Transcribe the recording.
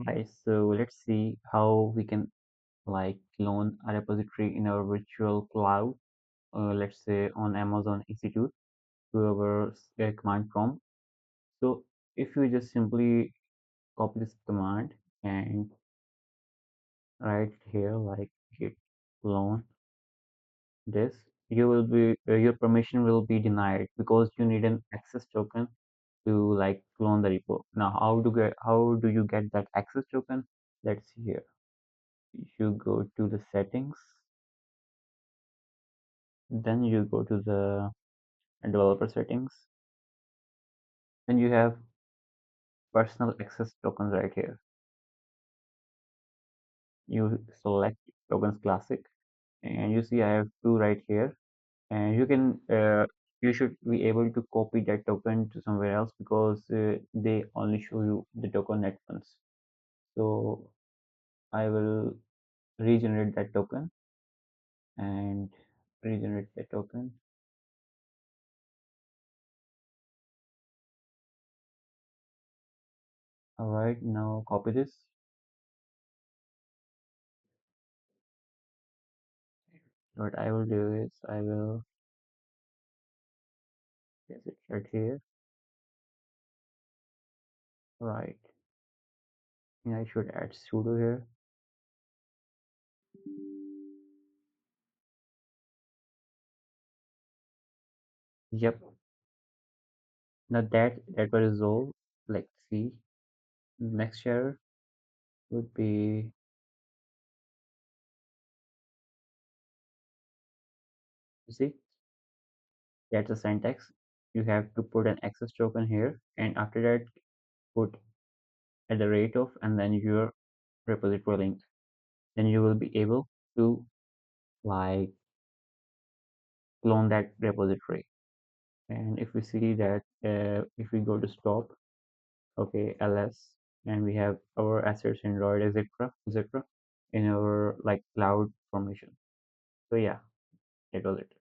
Right, so let's see how we can like clone a repository in our virtual cloud, let's say on Amazon EC2 to our command prompt. So if you just simply copy this command and write here like git clone this, you will be your permission will be denied because you need an access token to like clone the repo. Now how do you get that access token? Let's see here. You go to the settings, then you go to the developer settings, then you have personal access tokens right here. You select tokens classic and you see I have two right here, and you should be able to copy that token to somewhere else because they only show you the token at once. So I will regenerate that token and regenerate that token. All right, now copy this. What I will do is I will paste it right here. Right, and I should add sudo here. Yep, now that will resolve. Let's see. Next error would be, you see, that's the syntax. You have to put an access token here, and after that, put at the rate of, and then your repository link. Then you will be able to like clone that repository. And if we see that, if we go to stop, okay, ls, and we have our assets, Android, etc., in our like cloud formation. So yeah, that was it.